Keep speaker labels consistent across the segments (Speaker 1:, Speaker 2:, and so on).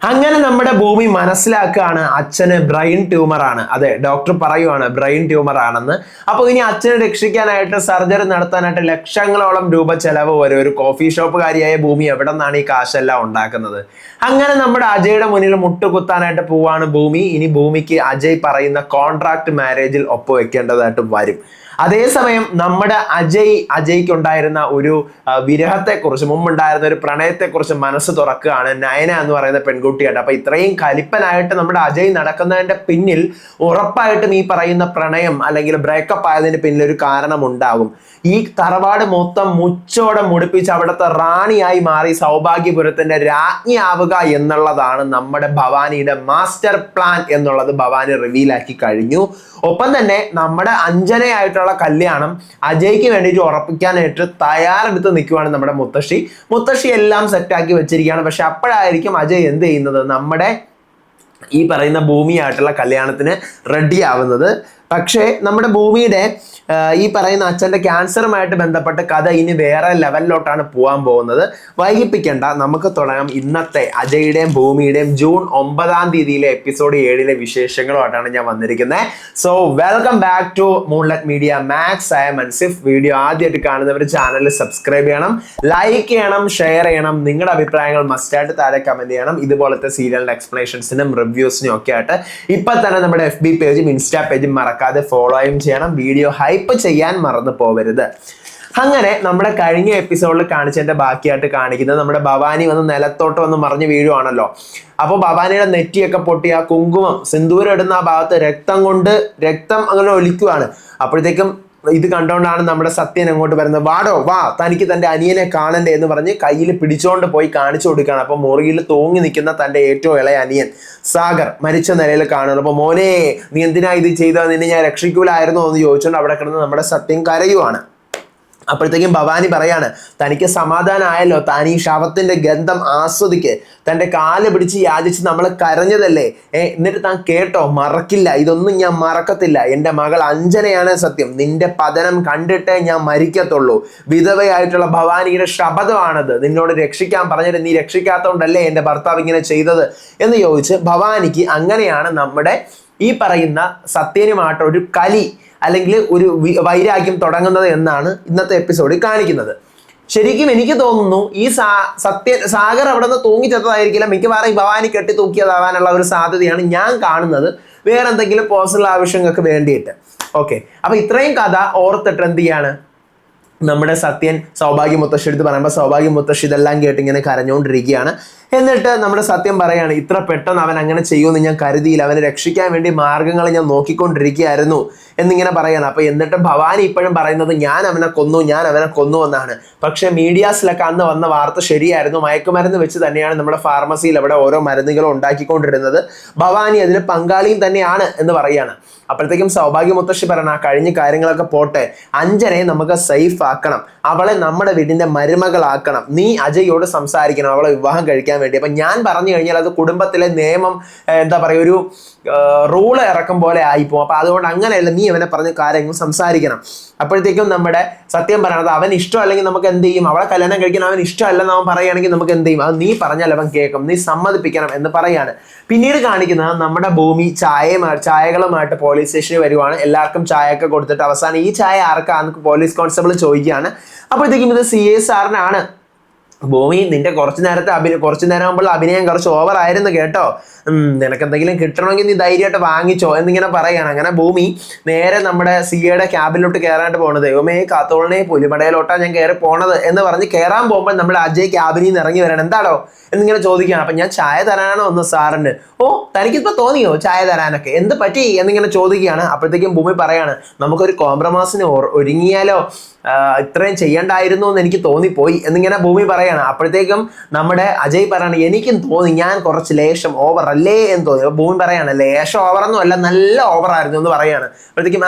Speaker 1: അങ്ങനെ നമ്മുടെ ഭൂമി മനസ്സിലാക്കുകയാണ് അച്ഛന് ബ്രെയിൻ ട്യൂമർ ആണ്. അതെ, ഡോക്ടർ പറയുവാണ് ബ്രെയിൻ ട്യൂമർ ആണെന്ന്. അപ്പോൾ ഇനി അച്ഛനെ രക്ഷിക്കാനായിട്ട് സർജറി നടത്താനായിട്ട് ലക്ഷങ്ങളോളം രൂപ ചെലവ് വരും. ഒരു കോഫി ഷോപ്പുകാരിയായ ഭൂമി എവിടെ നിന്നാണ് ഈ കാശെല്ലാം ഉണ്ടാക്കുന്നത്? അങ്ങനെ നമ്മുടെ അജയുടെ മുന്നിൽ മുട്ടുകുത്താനായിട്ട് പോവാണ് ഭൂമി. ഇനി ഭൂമിക്ക് അജയ് പറയുന്ന കോൺട്രാക്ട് മാരേജിൽ ഒപ്പുവെക്കേണ്ടതായിട്ട് വരും. അതേസമയം നമ്മുടെ അജയ്ക്ക് ഉണ്ടായിരുന്ന ഒരു വിരഹത്തെക്കുറിച്ച്, മുമ്പുണ്ടായിരുന്ന ഒരു പ്രണയത്തെക്കുറിച്ച് മനസ്സ് തുറക്കുകയാണ് നയന എന്ന് പറയുന്ന പെൺകുട്ടിയായിട്ട്. അപ്പൊ ഇത്രയും കലിപ്പനായിട്ട് നമ്മുടെ അജയ് നടക്കുന്നതിന്റെ പിന്നിൽ ഉറപ്പായിട്ടും ഈ പറയുന്ന പ്രണയം അല്ലെങ്കിൽ ബ്രേക്കപ്പ് ആയതിന് പിന്നിൽ ഒരു കാരണം ഉണ്ടാകും. ഈ തറവാട് മൊത്തം മുച്ചോടെ മുടിപ്പിച്ച് അവിടുത്തെ റാണിയായി മാറി സൗഭാഗ്യപുരത്തിന്റെ രാജ്ഞിയാവുക എന്നുള്ളതാണ് നമ്മുടെ ഭവാനിയുടെ മാസ്റ്റർ പ്ലാൻ എന്നുള്ളത് ഭവാനി റിവീലാക്കി കഴിഞ്ഞു. ഒപ്പം തന്നെ നമ്മുടെ അഞ്ജനയായിട്ടുള്ള കല്യാണം അജയ്ക്ക് വേണ്ടിയിട്ട് ഉറപ്പിക്കാനായിട്ട് തയ്യാറെടുത്ത് നിൽക്കുവാണ് നമ്മുടെ മുത്തശ്ശി എല്ലാം സെറ്റാക്കി വെച്ചിരിക്കുകയാണ്. പക്ഷെ അപ്പോഴായിരിക്കും അജയ് എന്ത് ചെയ്യുന്നത്? നമ്മുടെ ഈ പറയുന്ന ഭൂമിയായിട്ടുള്ള കല്യാണത്തിന് റെഡി ആവുന്നത്. പക്ഷേ നമ്മുടെ ഭൂമിയുടെ ഈ പറയുന്ന അച്ഛൻ്റെ ക്യാൻസറുമായിട്ട് ബന്ധപ്പെട്ട കഥ ഇനി വേറെ ലെവലിലോട്ടാണ് പോകാൻ പോകുന്നത്. വൈകിപ്പിക്കേണ്ട, നമുക്ക് തുടങ്ങാം ഇന്നത്തെ അജയുടെയും ഭൂമിയുടെയും ജൂൺ 9 എപ്പിസോഡ് 7 വിശേഷങ്ങളുമായിട്ടാണ് ഞാൻ വന്നിരിക്കുന്നത്. So welcome back to Moonlight Media Max. I am Ansif. Video ആദ്യമായിട്ട് കാണുന്നവർ ചാനൽ സബ്സ്ക്രൈബ് ചെയ്യണം, ലൈക്ക് ചെയ്യണം, ഷെയർ ചെയ്യണം. നിങ്ങളുടെ അഭിപ്രായങ്ങൾ മസ്റ്റായിട്ട് താഴെ കമന്റ് ചെയ്യണം. ഇതുപോലത്തെ സീരിയലിന്റെ എക്സ്പ്ലനേഷൻസിനും റിവ്യൂസിനും ഒക്കെ ആയിട്ട് ഇപ്പൊ തന്നെ നമ്മുടെ FB പേജും ഇൻസ്റ്റാ പേജും മറക്കാതെ ഫോളോയും ചെയ്യണം. വീഡിയോ ഹൈപ്പ് ചെയ്യാൻ മറന്നു പോവരുത്. അങ്ങനെ നമ്മുടെ കഴിഞ്ഞ എപ്പിസോഡിൽ കാണിച്ചതിന്റെ ബാക്കിയായിട്ട് കാണിക്കുന്നത് നമ്മുടെ ഭവാനി വന്ന് നിലത്തോട്ട് വന്ന് മറിഞ്ഞ് വീഴുവാണല്ലോ. അപ്പോൾ ഭവാനിയുടെ നെറ്റിയൊക്കെ പൊട്ടി ആ കുങ്കുമം സിന്ദൂരം ഇടുന്ന ആ ഭാഗത്ത് രക്തം അങ്ങനെ ഒലിക്കുവാണ്. അപ്പോഴത്തേക്കും ഇത് കണ്ടുകൊണ്ടാണ് നമ്മുടെ സത്യൻ അങ്ങോട്ട് വരുന്നത്. വാ, തനിക്ക് തന്റെ അനിയനെ കാണണ്ടേ എന്ന് പറഞ്ഞ് കയ്യിൽ പിടിച്ചോണ്ട് പോയി കാണിച്ചു കൊടുക്കുകയാണ്. അപ്പൊ മുറിയിൽ തൂങ്ങി നിൽക്കുന്ന തന്റെ ഏറ്റവും ഇളയ അനിയൻ സാഗർ മരിച്ച നിലയിൽ കാണുന്നത്. അപ്പൊ മോനെ, നീ എന്തിനാ ഇത് ചെയ്തത്? നിന്നെ ഞാൻ രക്ഷിക്കൂലായിരുന്നോ എന്ന് ചോദിച്ചുകൊണ്ട് അവിടെ കിടന്ന് നമ്മുടെ സത്യൻ കരയുവാണ്. അപ്പോഴത്തേക്കും ഭവാനി പറയാണ്, തനിക്ക് സമാധാനമായല്ലോ, താൻ ഈ ശവത്തിന്റെ ഗന്ധം ആസ്വദിക്ക്. തൻ്റെ കാല് പിടിച്ച് യാചിച്ച് നമ്മൾ കരഞ്ഞതല്ലേ, എന്നിട്ട് താൻ കേട്ടോ, മറക്കില്ല, ഇതൊന്നും ഞാൻ മറക്കത്തില്ല. എൻ്റെ മകൾ അഞ്ജനയാണ് സത്യം. നിന്റെ പതനം കണ്ടിട്ടേ ഞാൻ മരിക്കത്തുള്ളൂ. വിധവയായിട്ടുള്ള ഭവാനിയുടെ ശപഥമാണത്. നിന്നോട് രക്ഷിക്കാൻ പറഞ്ഞിട്ട് നീ രക്ഷിക്കാത്തതുകൊണ്ടല്ലേ എൻ്റെ ഭർത്താവ് ഇങ്ങനെ ചെയ്തത് എന്ന് ചോദിച്ച് ഭവാനിക്ക് അങ്ങനെയാണ് നമ്മുടെ ഈ പറയുന്ന സത്യനുമായിട്ട് ഒരു കലി അല്ലെങ്കിൽ ഒരു വൈരാഗ്യം തുടങ്ങുന്നത് എന്നാണ് ഇന്നത്തെ എപ്പിസോഡിൽ കാണിക്കുന്നത്. ശരിക്കും എനിക്ക് തോന്നുന്നു ഈ സാഗർ അവിടെ നിന്ന് തൂങ്ങിച്ചെത്തതായിരിക്കില്ല, മിക്കവാറും ഭവാനി കെട്ടി തൂക്കിയതാവാനുള്ള ഒരു സാധ്യതയാണ് ഞാൻ കാണുന്നത്, വേറെ എന്തെങ്കിലും പേഴ്സണൽ ആവശ്യങ്ങൾക്ക് വേണ്ടിയിട്ട്. ഓക്കെ, അപ്പൊ ഇത്രയും കഥ ഓർത്തിട്ട് എന്ത് ചെയ്യാണ് നമ്മുടെ സത്യൻ സൗഭാഗ്യ മുത്തശ്ശി എടുത്ത് പറയുമ്പോൾ സൗഭാഗ്യ മുത്തശ്ശി ഇതെല്ലാം കേട്ട് ഇങ്ങനെ കരഞ്ഞുകൊണ്ടിരിക്കുകയാണ്. എന്നിട്ട് നമ്മുടെ സത്യം പറയാണ്, ഇത്ര പെട്ടെന്ന് അവൻ അങ്ങനെ ചെയ്യുമെന്ന് ഞാൻ കരുതിയില്ല, അവനെ രക്ഷിക്കാൻ വേണ്ടി മാർഗങ്ങൾ ഞാൻ നോക്കിക്കൊണ്ടിരിക്കുകയായിരുന്നു എന്നിങ്ങനെ പറയാണ്. അപ്പൊ എന്നിട്ട് ഭവാനി ഇപ്പോഴും പറയുന്നത് ഞാൻ അവനെ കൊന്നു എന്നാണ്. പക്ഷെ മീഡിയാസിലൊക്കെ അന്ന് വന്ന വാർത്ത ശരിയായിരുന്നു. മയക്കുമരുന്ന് വെച്ച് തന്നെയാണ് നമ്മുടെ ഫാർമസിയിൽ അവിടെ ഓരോ മരുന്നുകളും ഉണ്ടാക്കിക്കൊണ്ടിരുന്നത്. ഭവാനി അതിൽ പങ്കാളിയും തന്നെയാണ് എന്ന് പറയാണ്. അപ്പോഴത്തേക്കും സൗഭാഗ്യ മുത്തശ്ശി പറയണം, ആ കഴിഞ്ഞ കാര്യങ്ങളൊക്കെ പോട്ടെ, അഞ്ജനയെ നമുക്ക് സേഫ് ആക്കണം, അവളെ നമ്മുടെ വീടിന്റെ മരുമകളാക്കണം. നീ അജയോട് സംസാരിക്കണം അവളെ വിവാഹം കഴിക്കാൻ വേണ്ടി. അപ്പൊ ഞാൻ പറഞ്ഞു കഴിഞ്ഞാൽ അത് കുടുംബത്തിലെ നിയമം എന്താ പറയുക, ഒരു റൂള് ഇറക്കും പോലെ ആയിപ്പോവും. അപ്പൊ അതുകൊണ്ട് അങ്ങനെയല്ല, നീ അവനെ പറഞ്ഞ കാര്യങ്ങൾ സംസാരിക്കണം. അപ്പോഴത്തേക്കും നമ്മുടെ സത്യം പറയണത്, അവൻ ഇഷ്ടം അല്ലെങ്കിൽ നമുക്ക് എന്ത് ചെയ്യും, അവളെ കല്യാണം കഴിക്കാൻ അവൻ ഇഷ്ടമല്ലെന്ന് അവൻ പറയുകയാണെങ്കിൽ നമുക്ക് എന്ത് ചെയ്യും, അത് നീ പറഞ്ഞാൽ അവൻ കേൾക്കും, നീ സമ്മതിപ്പിക്കണം എന്ന് പറയാണ്. പിന്നീട് കാണിക്കുന്നത് നമ്മുടെ ഭൂമി ചായകളുമായിട്ട് പോലീസ് സ്റ്റേഷനിൽ വരുവാണ്. എല്ലാവർക്കും ചായയൊക്കെ കൊടുത്തിട്ട് അവസാനം ഈ ചായ ആർക്കാന്ന് പോലീസ് കോൺസ്റ്റബിൾ ചോദിക്കുകയാണ്. അപ്പോഴത്തേക്കും ഇത് CA സാറിനാണ്. ഭൂമി, നിന്റെ കുറച്ചു നേരം ആകുമ്പോൾ അഭിനയം കുറച്ച് ഓവർ ആയിരുന്നു കേട്ടോ, നിനക്ക് എന്തെങ്കിലും കിട്ടണമെങ്കിൽ നീ ധൈര്യമായിട്ട് വാങ്ങിച്ചോ എന്നിങ്ങനെ പറയാണ്. അങ്ങനെ ഭൂമി നേരെ നമ്മുടെ CAയുടെ ക്യാബിലോട്ട് കയറാനായിട്ട് പോണത്. ദൈവമേ കാത്തോളനെ, പുലിമടയിലോട്ടാണ് ഞാൻ കയറി പോണത് എന്ന് പറഞ്ഞ് കയറാൻ പോകുമ്പോൾ നമ്മുടെ അജയ് ക്യാബിനിൽ നിന്ന് ഇറങ്ങി വരണം. എന്താണോ എന്നിങ്ങനെ ചോദിക്കുകയാണ്. അപ്പൊ ഞാൻ ചായ തരാനാണോ ഒന്ന് സാറിന്? ഓ, തനിക്കിപ്പോ തോന്നിയോ ചായ തരാനൊക്കെ, എന്ത് പറ്റി എന്നിങ്ങനെ ചോദിക്കുകയാണ്. അപ്പോഴത്തേക്കും ഭൂമി പറയാണ്, നമുക്കൊരു കോംപ്രമൈസിന് ഒരുങ്ങിയാലോ, ഇത്രയും ചെയ്യണ്ടായിരുന്നു എന്ന് എനിക്ക് തോന്നിപ്പോയി എന്നിങ്ങനെ ഭൂമി പറയാണ്. അപ്പോഴത്തേക്കും നമ്മുടെ അജയ് പറയാണ്, എനിക്കും തോന്നി, ഞാൻ കുറച്ച് ലേശം ഓവർ അല്ലേ എന്ന് തോന്നി. ഭൂമി പറയാണ്, ലേശം ഓവറൊന്നും അല്ല, നല്ല ഓവറായിരുന്നു എന്ന് പറയാണ്. അപ്പോഴത്തേക്കും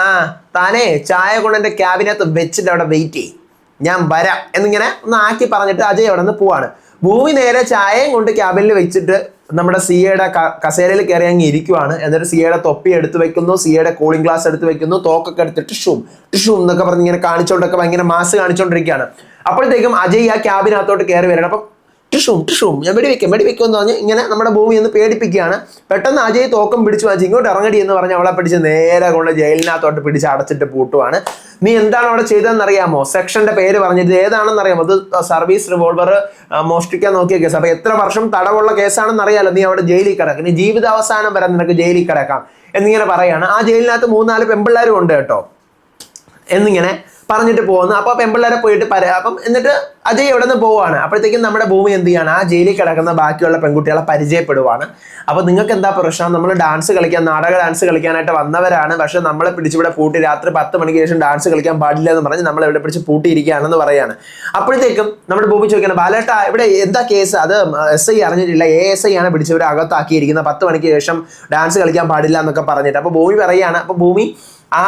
Speaker 1: താനേ ചായ കൊണ്ട് എൻ്റെ ക്യാബിനകത്ത് വെച്ചിട്ട് അവിടെ വെയിറ്റ് ചെയ്യും, ഞാൻ വരാം എന്നിങ്ങനെ ഒന്ന് ആക്കി പറഞ്ഞിട്ട് അജയ് അവിടെ നിന്ന് പോവാണ്. ഭൂമി നേരെ ചായയും കൊണ്ട് ക്യാബിനിൽ വെച്ചിട്ട് നമ്മുടെ CAയുടെ കസേരയിൽ കയറി അങ്ങ് ഇരിക്കുവാണ്. എന്നിട്ട് CAയുടെ തൊപ്പി എടുത്ത് വെക്കുന്നു, CAയുടെ കൂളിംഗ് ഗ്ലാസ് എടുത്ത് വെക്കുന്നു, തോക്കൊക്കെ എടുത്തിട്ട് ടിഷും എന്നൊക്കെ പറഞ്ഞ് ഇങ്ങനെ കാണിച്ചോണ്ടൊക്കെ ഭയങ്കര മാസ് കാണിച്ചോണ്ടിരിക്കുകയാണ്. അപ്പോഴത്തേക്കും അജയ് ആ ക്യാബിനകത്തോട്ട് കയറി വരണം. അപ്പം ടിഷും ഞാൻ വെടിവെക്കും എന്ന് പറഞ്ഞ് ഇങ്ങനെ നമ്മുടെ ഭൂമി ഒന്ന് പേടിപ്പിക്കുകയാണ്. പെട്ടെന്ന് അജയ് തോക്കം പിടിച്ചു വാങ്ങിച്ച് ഇങ്ങോട്ട് ഇറങ്ങടി എന്ന് പറഞ്ഞ് അവളെ പിടിച്ച് നേരെ കൊണ്ട് ജയിലിനകത്തോട്ട് പിടിച്ച് അടച്ചിട്ട് പൂട്ടുവാണ്. നീ എന്താണ് അവിടെ ചെയ്തതെന്ന് അറിയാമോ? സെക്ഷന്റെ പേര് പറഞ്ഞിട്ട് ഏതാണെന്ന് അറിയാമോ? അത് സർവീസ് റിവോൾവർ മോഷ്ടിക്കാൻ നോക്കിയ കേസ്. അപ്പൊ എത്ര വർഷം തടവുള്ള കേസാണെന്ന് അറിയാലോ. നീ അവിടെ ജയിലിൽ കിടക്കും, നീ ജീവിതാവസാനം വരെ നിനക്ക് ജയിലിൽ കിടക്കാം എന്നിങ്ങനെ പറയാണ്. ആ ജയിലിനകത്ത് 3-4 പെമ്പിള്ളേരും ഉണ്ട് കേട്ടോ എന്നിങ്ങനെ പറഞ്ഞിട്ട് പോകുന്നു. അപ്പൊ പെമ്പിള്ളേരെ പോയിട്ട് അപ്പം എന്നിട്ട് അജയ് എവിടെ നിന്ന് പോവാണ്. അപ്പോഴത്തേക്കും നമ്മുടെ ഭൂമി എന്ത് ചെയ്യാണ്, ആ ജയിലിൽ കിടക്കുന്ന ബാക്കിയുള്ള പെൺകുട്ടികളെ പരിചയപ്പെടുവാണ്. അപ്പൊ നിങ്ങൾക്ക് എന്താ പ്രശ്നം? നമ്മൾ ഡാൻസ് കളിക്കാൻ, നാടക ഡാൻസ് കളിക്കാനായിട്ട് വന്നവരാണ്, പക്ഷെ നമ്മളെ പിടിച്ചിവിടെ പൂട്ടി രാത്രി 10 മണിക്ക് ശേഷം ഡാൻസ് കളിക്കാൻ പാടില്ല എന്ന് പറഞ്ഞ് നമ്മളെ ഇവിടെ പിടിച്ച് പൂട്ടിയിരിക്കുകയാണെന്ന് പറയാണ്. അപ്പോഴത്തേക്കും നമ്മുടെ ഭൂമി ചോദിക്കണം, ബാലേട്ട ഇവിടെ എന്താ കേസ്? അത് SI അറിഞ്ഞിട്ടില്ല, ASI ആണ് പിടിച്ചവരെ അകത്താക്കിയിരിക്കുന്നത്, 10 മണിക്ക് ശേഷം ഡാൻസ് കളിക്കാൻ പാടില്ല എന്നൊക്കെ പറഞ്ഞിട്ട്. അപ്പൊ ഭൂമി പറയാണ്, അപ്പൊ ഭൂമി ആ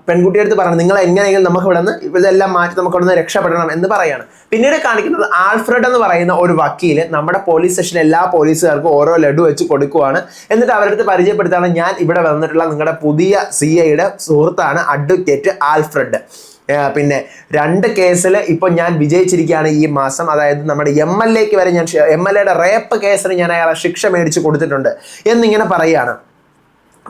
Speaker 1: പെൺകുട്ടിയുടെ അടുത്ത് പറയണം, നിങ്ങൾ എങ്ങനെയെങ്കിലും നമുക്ക് ഇവിടെ നിന്ന് ഇതെല്ലാം മാറ്റി നമുക്ക് ഇവിടെ നിന്ന് രക്ഷപ്പെടണം എന്ന് പറയാണ്. പിന്നീട് കാണിക്കുന്നത് ആൽഫ്രഡ് എന്ന് പറയുന്ന ഒരു വക്കീല് നമ്മുടെ പോലീസ് സ്റ്റേഷനിലെ എല്ലാ പോലീസുകാർക്കും ഓരോ ലഡു വെച്ച് കൊടുക്കുവാണ്. എന്നിട്ട് അവരുടെ അടുത്ത് പരിചയപ്പെടുത്താണ്, ഞാൻ ഇവിടെ വന്നിട്ടുള്ള നിങ്ങളുടെ പുതിയ CIയുടെ സുഹൃത്താണ് അഡ്വക്കേറ്റ് ആൽഫ്രഡ്. പിന്നെ 2 കേസിൽ ഇപ്പൊ ഞാൻ വിജയിച്ചിരിക്കുകയാണ് ഈ മാസം. അതായത് നമ്മുടെ MLAക്ക് വരെ ഞാൻ MLAയുടെ റേപ്പ് കേസിന് ഞാൻ അയാളെ ശിക്ഷ മേടിച്ച് കൊടുത്തിട്ടുണ്ട് എന്നിങ്ങനെ പറയുകയാണ്.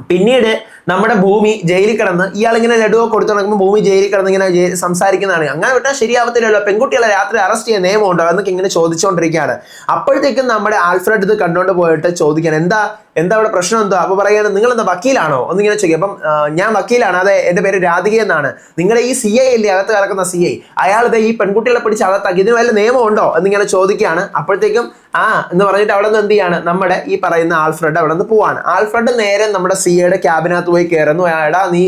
Speaker 1: പിന്നീട് നമ്മുടെ ഭൂമി ജയിലിൽ കിടന്ന് ഇയാളിങ്ങനെ ലഡുവോ കൊടുത്തു നടക്കുമ്പോൾ ഭൂമി ജയിലിൽ കിടന്ന് ഇങ്ങനെ സംസാരിക്കുന്നതാണ്. അങ്ങനെ വിട്ടാൽ ശരിയാവത്തില്ലല്ലോ, പെൺകുട്ടികളെ രാത്രി അറസ്റ്റ് ചെയ്യാൻ നിയമമുണ്ടോ എന്നൊക്കെ ഇങ്ങനെ ചോദിച്ചുകൊണ്ടിരിക്കുകയാണ്. അപ്പോഴത്തേക്കും നമ്മുടെ ആൽഫ്രഡ് ഇത് കണ്ടുകൊണ്ട് പോയിട്ട് ചോദിക്കാൻ, എന്താ അവിടെ പ്രശ്നം എന്തോ? അപ്പൊ പറയാണ്, നിങ്ങൾ എന്താ വക്കീലാണോ എന്നിങ്ങനെ ചോദിക്കും. അപ്പം ഞാൻ വക്കീലാണ്, അതെ എൻ്റെ പേര് രാധിക എന്നാണ്. നിങ്ങളുടെ ഈ CI അല്ലേ അകത്ത് കിടക്കുന്ന CI, അയാൾ ഈ പെൺകുട്ടികളെ പിടിച്ച് അകത്താക്കി, ഇതിന് വല്ല നിയമമുണ്ടോ എന്നിങ്ങനെ ചോദിക്കുകയാണ്. അപ്പോഴത്തേക്കും എന്ന് പറഞ്ഞിട്ട് അവിടെ നിന്ന് എന്ത് ചെയ്യാണ്, നമ്മുടെ ഈ പറയുന്ന ആൽഫ്രഡ് അവിടെ നിന്ന് പോവാണ്. ആൽഫ്രഡ് നേരെ നമ്മുടെ CIയുടെ ക്യാബിനകത്ത് പോയി കയറുന്നു. എടാ നീ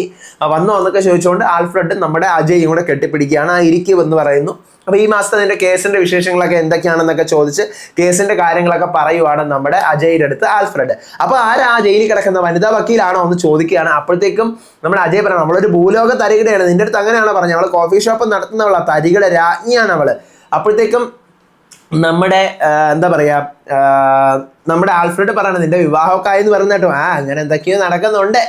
Speaker 1: വന്നോ എന്നൊക്കെ ചോദിച്ചുകൊണ്ട് ആൽഫ്രഡ് നമ്മുടെ അജയും കൂടെ കെട്ടിപ്പിടിക്കുകയാണ്. ഇരിക്കുമെന്ന് പറയുന്നു. അപ്പൊ ഈ മാസത്തെ അതിന്റെ കേസിന്റെ വിശേഷങ്ങളൊക്കെ എന്തൊക്കെയാണെന്നൊക്കെ ചോദിച്ച് കേസിന്റെ കാര്യങ്ങളൊക്കെ പറയുവാണ് നമ്മുടെ അജയുടെ അടുത്ത് ആൽഫ്രഡ്. അപ്പൊ ആരാ ആ ജയിലിൽ കിടക്കുന്ന വനിതാ വക്കീലാണോ എന്ന് ചോദിക്കുകയാണ്. അപ്പോഴത്തേക്കും നമ്മുടെ അജയ് പറയണം, നമ്മളൊരു ഭൂലോക തരികിടയാണ്, നിന്റെ അടുത്ത് അങ്ങനെയാണോ പറഞ്ഞത്, അവള് കോഫി ഷോപ്പ് നടത്തുന്നവളാ, തരികിട രാജ്ഞിയാണ് അവള്. അപ്പോഴത്തേക്കും നമ്മുടെ എന്താ പറയാ, നമ്മുടെ ആൽഫ്രഡ് പറയണത് നിന്റെ വിവാഹമൊക്കെ ആയെന്ന് പറയുന്ന കേട്ടോ. അങ്ങനെ എന്തൊക്കെയോ നടക്കുന്നുണ്ട്.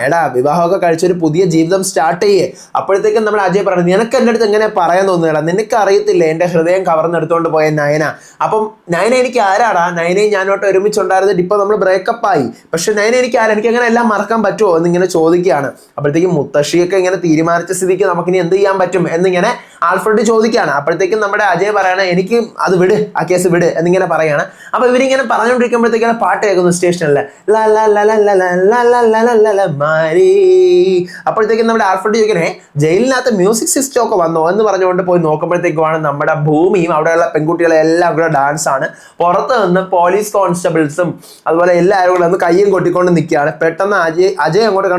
Speaker 1: എടാ വിവാഹമൊക്കെ കഴിച്ചൊരു പുതിയ ജീവിതം സ്റ്റാർട്ട് ചെയ്യേ. അപ്പോഴത്തേക്കും നമ്മുടെ അജയ് പറഞ്ഞു, നിനക്ക് എൻ്റെ അടുത്ത് എങ്ങനെ പറയാൻ തോന്നുകടാ, നിനക്ക് അറിയത്തില്ലേ എൻ്റെ ഹൃദയം കവർന്നെടുത്തോണ്ട് പോയ നയന. അപ്പം നയന എനിക്ക് ആരാടാ? നയനയും ഞാനോട്ട് ഒരുമിച്ചുണ്ടായിരുന്നിട്ട് ഇപ്പൊ നമ്മൾ ബ്രേക്കപ്പ് ആയി, പക്ഷെ നയന എനിക്ക് ആരാ, എനിക്ക് അങ്ങനെ എല്ലാം മറക്കാൻ പറ്റുമോ എന്നിങ്ങനെ ചോദിക്കുകയാണ്. അപ്പോഴത്തേക്കും മുത്തശ്ശിയൊക്കെ ഇങ്ങനെ തീരുമാനിച്ച സ്ഥിതിക്ക് നമുക്കിനി എന്ത് ചെയ്യാൻ പറ്റും എന്നിങ്ങനെ ആൽഫ്രഡ് ചോദിക്കുകയാണ്. അപ്പോഴത്തേക്കും നമ്മുടെ അജയ് പറയണ, എനിക്ക് അത് വിട്, ആ കേസ് വിട് എന്നിങ്ങനെ പറയാണ്. അപ്പൊ ഇവരിങ്ങനെ പറഞ്ഞുകൊണ്ടിരിക്കുമ്പോഴത്തേക്കാണ് പാട്ട് കേൾക്കുന്നു സ്റ്റേഷനിലെ അപ്പോഴത്തേക്കും നമ്മുടെ ആൽഫ്രഡ് ചോദിക്കണേ, ജയിലിനകത്ത് മ്യൂസിക് സിസ്റ്റം ഒക്കെ വന്നോ എന്ന് പറഞ്ഞുകൊണ്ട് പോയി നോക്കുമ്പോഴത്തേക്കുമാണ് നമ്മുടെ ഭൂമിയും അവിടെയുള്ള പെൺകുട്ടികളെ എല്ലാം കൂടെ ഡാൻസ് ആണ്. പുറത്ത് നിന്ന് പോലീസ് കോൺസ്റ്റബിൾസും അതുപോലെ എല്ലാവരും കൂടെ ഒന്ന് കയ്യും കൊട്ടിക്കൊണ്ട് നിൽക്കുകയാണ്. പെട്ടെന്ന് അജയ് അങ്ങോട്ട്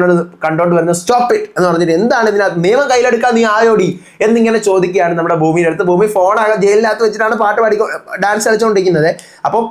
Speaker 1: കണ്ടോണ്ട് വരുന്നത്, സ്റ്റോപ്പ് ഇറ്റ് എന്ന് പറഞ്ഞിട്ട്, എന്താണ് ഇതിനകത്ത് നിയമം കയ്യിലെടുക്കാൻ നീ ആയോടി എന്നിങ്ങനെ ചോദിക്കുകയാണ് നമ്മുടെ ഭൂമിയുടെ അടുത്ത്. ഭൂമി ഫോണാകെ ജയിലിനകത്ത് വെച്ചിട്ടാണ് പാട്ട് ഡാൻസ് കളിച്ചുകൊണ്ടിരിക്കുന്നത്. അപ്പം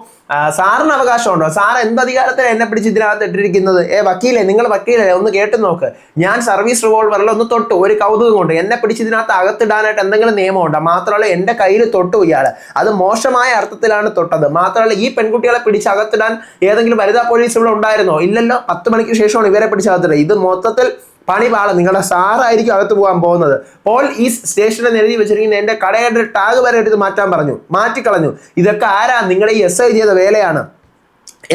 Speaker 1: സാറിന് അവകാശമുണ്ടോ? സാർ എന്ത് അധികാരത്തിൽ എന്നെ പിടിച്ച് ഇതിനകത്ത് ഇട്ടിരിക്കുന്നത്? വക്കീലേ, നിങ്ങൾ വക്കീലേ, ഒന്ന് കേട്ടു നോക്ക്. ഞാൻ സർവീസ് റിവോൾവറിൽ ഒന്ന് തൊട്ടു, ഒരു കൗതുകം കൊണ്ട്. എന്നെ പിടിച്ച് ഇതിനകത്ത് അകത്തിടാനായിട്ട് എന്തെങ്കിലും നിയമമുണ്ടോ? മാത്രമല്ല എൻ്റെ കയ്യിൽ തൊട്ടു ഇയാള്, അത് മോശമായ അർത്ഥത്തിലാണ് തൊട്ടത്. മാത്രമല്ല ഈ പെൺകുട്ടികളെ പിടിച്ച് അകത്തിടാൻ ഏതെങ്കിലും വനിതാ പോലീസ് ഇവിടെ ഉണ്ടായിരുന്നോ? ഇല്ലല്ലോ. 10 മണിക്ക് ശേഷമാണ് ഇവരെ പിടിച്ച് അകത്തിടുക. ഇത് മൊത്തത്തിൽ പണി പാള, നിങ്ങളുടെ സാറായിരിക്കും അകത്ത് പോകാൻ പോകുന്നത്. പോൾ ഈ സ്റ്റേഷനിൽ എഴുതി വെച്ചിരിക്കുന്ന എൻ്റെ കടയുടെ ടാഗ് വരെ എടുത്ത് മാറ്റിക്കളഞ്ഞു. ഇതൊക്കെ ആരാ? നിങ്ങളുടെ ഈ SI ചെയ്ത വേലയാണ്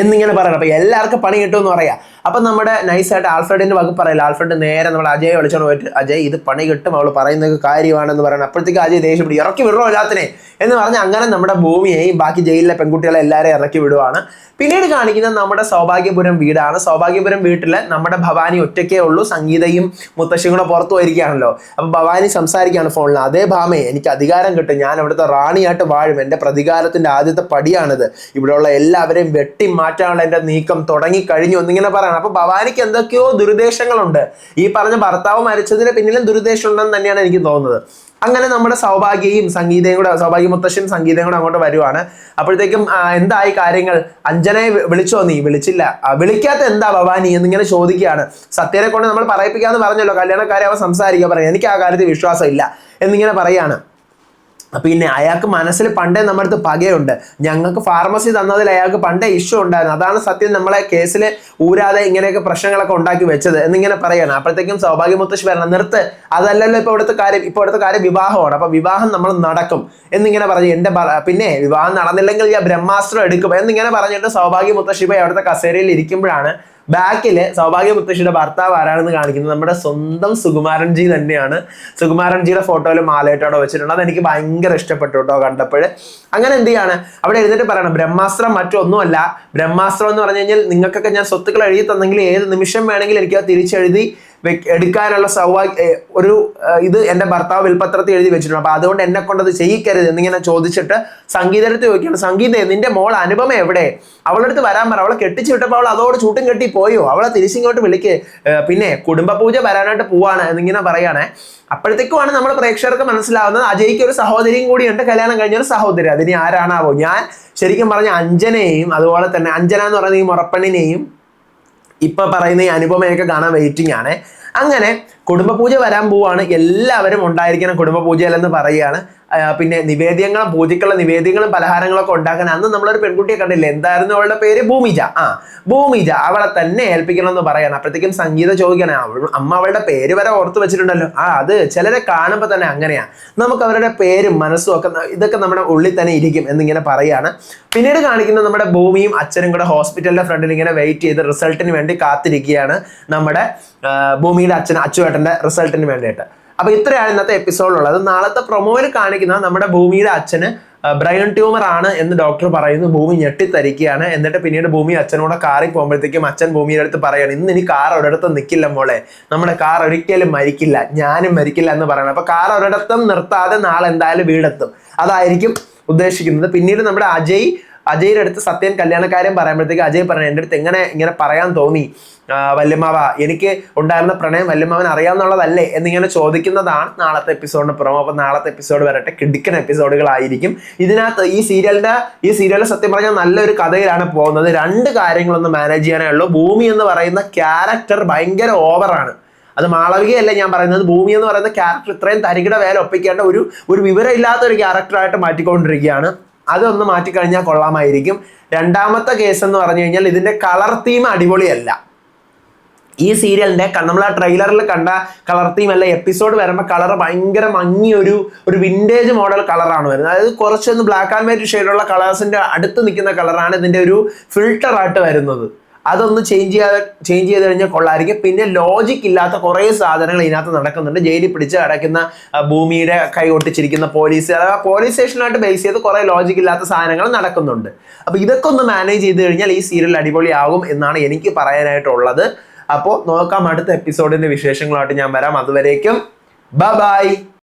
Speaker 1: എന്നിങ്ങനെ പറയണം. അപ്പൊ എല്ലാവർക്കും പണി കിട്ടുമെന്ന് പറയാം. അപ്പൊ നമ്മുടെ നൈസായിട്ട് ആൽഫ്രഡിന്റെ വകുപ്പ് പറയില്ല. ആൽഫ്രഡ് നേരെ നമ്മൾ അജയെ വിളിച്ചോണ്ട് പോയിട്ട്, അജയ് ഇത് പണി കിട്ടും, അവള് പറയുന്നത് കാര്യമാണെന്ന് പറയണം. അപ്പോഴത്തേക്ക് അജയ് ദേഷ്യപ്പെടും, ഇറക്കി വിടണോ എല്ലാത്തിനെ എന്ന് പറഞ്ഞ് അങ്ങനെ നമ്മുടെ ഭൂമിയെയും ബാക്കി ജയിലിലെ പെൺകുട്ടികളെ എല്ലാവരെയും ഇറക്കി വിടുവാണ്. പിന്നീട് കാണിക്കുന്നത് നമ്മുടെ സൗഭാഗ്യപുരം വീടാണ്. സൗഭാഗ്യപുരം വീട്ടില് നമ്മുടെ ഭവാനി ഒറ്റയ്ക്കേ ഉള്ളൂ. സംഗീതയും മുത്തശ്ശിയും കൂടെ പുറത്തു പോയിരിക്കുകയാണല്ലോ. അപ്പൊ ഭവാനി സംസാരിക്കുകയാണ് ഫോണിൽ, അതേ ഭാമയെ, എനിക്ക് അധികാരം കിട്ടും, ഞാൻ അവിടുത്തെ റാണിയായിട്ട് വാഴും, എൻ്റെ പ്രതികാരത്തിന്റെ ആദ്യത്തെ പടിയാണിത്, ഇവിടെയുള്ള എല്ലാവരെയും വെട്ടി മാറ്റാനുള്ള എൻ്റെ നീക്കം തുടങ്ങിക്കഴിഞ്ഞു എന്നിങ്ങനെ പറയണം. അപ്പൊ ഭവാനിക്ക് എന്തൊക്കെയോ ദുരുദ്ദേശങ്ങളുണ്ട്. ഈ പറഞ്ഞ ഭർത്താവ് മരിച്ചതിന് പിന്നിലും ദുരുദ്ദേശം ഉണ്ടെന്ന് തന്നെയാണ് എനിക്ക് തോന്നുന്നത്. അങ്ങനെ നമ്മുടെ സൗഭാഗ്യയും സംഗീതയും കൂടെ, സൗഭാഗ്യ മുത്തശ്ശിയും സംഗീതയും കൂടെ അങ്ങോട്ട് വരുവാണ്. അപ്പോഴത്തേക്കും എന്തായി കാര്യങ്ങൾ? അഞ്ജനയെ വിളിച്ചോ? നീ വിളിച്ചില്ല. വിളിക്കാത്ത എന്താ ഭവാനി എന്നിങ്ങനെ ചോദിക്കുകയാണ്. സത്യനെ കൊണ്ട് നമ്മൾ പറയിപ്പിക്കാന്ന് പറഞ്ഞല്ലോ, കല്യാണക്കാരെ അവൻ സംസാരിക്കുക പറയാം, എനിക്ക് ആ കാര്യത്തിൽ വിശ്വാസം ഇല്ല എന്നിങ്ങനെ പറയാണ്. പിന്നെ അയാൾക്ക് മനസ്സിൽ പണ്ടേ നമ്മുടെ അടുത്ത് പകയുണ്ട്. ഞങ്ങൾക്ക് ഫാർമസി തന്നതിൽ അയാൾക്ക് പണ്ടേ ഇഷ്യൂ ഉണ്ടായിരുന്നു. അതാണ് സത്യം നമ്മളെ കേസിൽ ഊരാതെ ഇങ്ങനെയൊക്കെ പ്രശ്നങ്ങളൊക്കെ ഉണ്ടാക്കി വെച്ചത് എന്നിങ്ങനെ പറയണം. അപ്പോഴത്തേക്കും സൗഭാഗ്യ മുത്തശ്ശി പറയണം, നിർത്ത്, അതല്ലല്ലോ ഇപ്പോൾ ഇവിടുത്തെ കാര്യം വിവാഹമാണ്, അപ്പൊ വിവാഹം നമ്മൾ നടക്കും എന്നിങ്ങനെ പറഞ്ഞു. പിന്നെ വിവാഹം നടന്നില്ലെങ്കിൽ ഞാൻ ബ്രഹ്മാസ്ത്രം എടുക്കും എന്നിങ്ങനെ പറഞ്ഞിട്ട് സൗഭാഗ്യ മുത്തശ്ശി പോയി അവിടുത്തെ കസേരയിൽ ഇരിക്കുമ്പോഴാണ് ബാക്കില് സൗഭാഗ്യ മുത്തശ്ശിയുടെ ഭർത്താവ് ആരാണെന്ന് കാണിക്കുന്നത് നമ്മുടെ സ്വന്തം സുകുമാരൻജി തന്നെയാണ്. സുകുമാരൻജിയുടെ ഫോട്ടോയിൽ മാലയിട്ടോടെ വെച്ചിട്ടുണ്ട്. അതെനിക്ക് ഭയങ്കര ഇഷ്ടപ്പെട്ടു കേട്ടോ കണ്ടപ്പോൾ. അങ്ങനെ എന്ത് ചെയ്യാണ്, അവിടെ എഴുന്നിട്ട് പറയണം, ബ്രഹ്മാസ്ത്രം മറ്റൊന്നുമല്ല, ബ്രഹ്മാസ്ത്രം എന്ന് പറഞ്ഞു കഴിഞ്ഞാൽ നിങ്ങൾക്കൊക്കെ ഞാൻ സ്വത്തുക്കൾ എഴുതി തന്നെങ്കിൽ ഏത് നിമിഷം വേണമെങ്കിൽ എനിക്ക് അത് തിരിച്ചെഴുതി എടുക്കാനുള്ള ഇത് എൻ്റെ ഭർത്താവ് വിൽപത്രത്തിൽ എഴുതി വെച്ചിട്ടുണ്ട്. അപ്പൊ അതുകൊണ്ട് എന്നെ കൊണ്ടത് ചെയ്യിക്കരുത് എന്നിങ്ങനെ ചോദിച്ചിട്ട് സംഗീതത്തെ ചോദിക്കുകയാണ്, സംഗീത നിന്റെ മോൾ അനുപമ എവിടെ, അവളുടെ അടുത്ത് വരാൻ പറ, അവളെ കെട്ടിച്ചു വിട്ടപ്പോൾ അവൾ അതോട് ചൂട്ടും കെട്ടി പോയോ, അവളെ തിരിച്ചിങ്ങോട്ട് വിളിക്ക്, പിന്നെ കുടുംബ പൂജ വരാനായിട്ട് പോവാണ് എന്നിങ്ങനെ പറയുകയാണെ. അപ്പോഴത്തേക്കുമാണ് നമ്മൾ പ്രേക്ഷകർക്ക് മനസ്സിലാവുന്നത് അജയ്ക്ക് ഒരു സഹോദരിയും കൂടിയുണ്ട്, കല്യാണം കഴിഞ്ഞൊരു സഹോദരി. അതിനി ആരാണാവോ? ഞാൻ ശരിക്കും പറഞ്ഞ അഞ്ജനയെയും അതുപോലെ തന്നെ അഞ്ജന എന്ന് പറയുന്ന ഈ മുറപ്പണ്ണിനെയും ഇപ്പൊ പറയുന്ന ഈ അനുപമയൊക്കെ കാണാൻ വെയിറ്റിംഗ് ആണ്. അങ്ങനെ കുടുംബ പൂജ വരാൻ പോവാണ്, എല്ലാവരും ഉണ്ടായിരിക്കണം കുടുംബ പൂജയിലെന്ന് പറയുകയാണ്. പിന്നെ നിവേദ്യങ്ങളും പൂജയ്ക്കുള്ള നിവേദ്യങ്ങളും പലഹാരങ്ങളൊക്കെ ഉണ്ടാക്കാൻ അന്ന് നമ്മളൊരു പെൺകുട്ടിയെ കണ്ടില്ലേ, എന്തായിരുന്നു അവളുടെ പേര്? ഭൂമിജ. ഭൂമിജ, അവളെ തന്നെ ഏൽപ്പിക്കണം എന്ന് പറയണം. അപ്പോഴത്തേക്കും സംഗീത ചോദിക്കണേ, അമ്മ അവളുടെ പേര് വരെ ഓർത്ത് വെച്ചിട്ടുണ്ടല്ലോ. അത് ചിലരെ കാണുമ്പോൾ തന്നെ അങ്ങനെയാ, നമുക്ക് അവരുടെ പേരും മനസ്സും ഒക്കെ ഇതൊക്കെ നമ്മുടെ ഉള്ളിൽ തന്നെ ഇരിക്കും എന്നിങ്ങനെ പറയാണ്. പിന്നീട് കാണിക്കുന്നത് നമ്മുടെ ഭൂമിയും അച്ഛനും കൂടെ ഹോസ്പിറ്റലിന്റെ ഫ്രണ്ടിൽ ഇങ്ങനെ വെയിറ്റ് ചെയ്ത് റിസൾട്ടിന് വേണ്ടി കാത്തിരിക്കുകയാണ്. നമ്മുടെ ഭൂമിയുടെ അച്ചുവേട്ടന്റെ റിസൾട്ടിന് വേണ്ടിയിട്ട്. അപ്പൊ ഇത്രയാണ് ഇന്നത്തെ എപ്പിസോഡിലുള്ളത്. നാളത്തെ പ്രൊമോയിൽ കാണിക്കുന്ന നമ്മുടെ ഭൂമിയുടെ അച്ഛന് ബ്രെയിൻ ട്യൂമർ ആണ് എന്ന് ഡോക്ടർ പറയുന്നു. ഭൂമി ഞെട്ടിത്തരിക്കുകയാണ്. എന്നിട്ട് പിന്നീട് ഭൂമി അച്ഛനോട് കാറിൽ പോകുമ്പോഴത്തേക്കും അച്ഛൻ ഭൂമിയുടെ അടുത്ത് പറയാണ്, ഇന്ന് ഇനി കാർ ഒരിടത്തും നിൽക്കില്ല മോളെ, നമ്മുടെ കാർ ഒരിക്കലും മരിക്കില്ല, ഞാനും മരിക്കില്ല എന്ന് പറയണം. അപ്പൊ കാർ ഒരിടത്തും നിർത്താതെ നാളെ എന്തായാലും വീടെത്തും, അതായിരിക്കും ഉദ്ദേശിക്കുന്നത്. പിന്നീട് നമ്മുടെ അജയുടെ അടുത്ത് സത്യൻ കല്യാണക്കാരൻ പറയുമ്പോഴത്തേക്ക് അജയ് പറഞ്ഞു, എൻ്റെ അടുത്ത് ഇങ്ങനെ പറയാൻ തോന്നി വല്യമ്മാവ, എനിക്ക് ഉണ്ടായിരുന്ന പ്രണയം വല്യമ്മാവൻ അറിയാവുന്നുള്ളതല്ലേ എന്നിങ്ങനെ ചോദിക്കുന്നതാണ് നാളത്തെ എപ്പിസോഡിന് പുറമെ. അപ്പൊ നാളത്തെ എപ്പിസോഡ് വരട്ടെ, കിടുക്കൻ എപ്പിസോഡുകളായിരിക്കും. ഇതിനകത്ത് ഈ സീരിയലിൽ സത്യം പറഞ്ഞാൽ നല്ലൊരു കഥയിലാണ് പോകുന്നത്. 2 കാര്യങ്ങളൊന്നും മാനേജ് ചെയ്യാനേ ഉള്ളൂ. ഭൂമി എന്ന് പറയുന്ന ക്യാരക്ടർ ഭയങ്കര ഓവറാണ്. അത് മാളവികയല്ല ഞാൻ പറയുന്നത്, ഭൂമി എന്ന് പറയുന്ന ക്യാരക്ടർ ഇത്രയും തരികിട വേല ഒപ്പിക്കേണ്ട ഒരു വിവരമില്ലാത്ത ഒരു ക്യാരക്ടറായിട്ട് മാറ്റിക്കൊണ്ടിരിക്കുകയാണ്. അതൊന്ന് മാറ്റിക്കഴിഞ്ഞാൽ കൊള്ളാമായിരിക്കും. രണ്ടാമത്തെ കേസ് എന്ന് പറഞ്ഞു കഴിഞ്ഞാൽ ഇതിന്റെ കളർ തീം അടിപൊളിയല്ല. ഈ സീരിയലിന്റെ നമ്മൾ ആ ട്രെയിലറിൽ കണ്ട കളർ തീം അല്ല, എപ്പിസോഡ് വരുമ്പോൾ കളർ ഭയങ്കര മങ്ങി ഒരു വിന്റേജ് മോഡൽ കളറാണ് വരുന്നത്. അതായത് കുറച്ചൊന്ന് ബ്ലാക്ക് ആൻഡ് വൈറ്റ് ഷെയ്ഡുള്ള കളേഴ്സിന്റെ അടുത്ത് നിൽക്കുന്ന കളറാണ് ഇതിന്റെ ഒരു ഫിൽട്ടർ ആയിട്ട് വരുന്നത്. അതൊന്ന് ചേഞ്ച് ചെയ്ത് കഴിഞ്ഞാൽ കൊള്ളായിരിക്കും. പിന്നെ ലോജിക് ഇല്ലാത്ത കുറേ സാധനങ്ങൾ ഇതിനകത്ത് നടക്കുന്നുണ്ട്. ജയിലിൽ പിടിച്ച് അടയ്ക്കുന്ന ഭൂമിയുടെ കൈ ഒട്ടിച്ചിരിക്കുന്ന പോലീസ് സ്റ്റേഷനായിട്ട് ബേസ് ചെയ്ത് കുറേ ലോജിക് ഇല്ലാത്ത സാധനങ്ങൾ നടക്കുന്നുണ്ട്. അപ്പൊ ഇതൊക്കെ ഒന്ന് മാനേജ് ചെയ്ത് കഴിഞ്ഞാൽ ഈ സീരിയൽ അടിപൊളിയാകും എന്നാണ് എനിക്ക് പറയാനായിട്ടുള്ളത്. അപ്പോൾ നോക്കാം, അടുത്ത എപ്പിസോഡിന്റെ വിശേഷങ്ങളായിട്ട് ഞാൻ വരാം. അതുവരേക്കും ബൈ.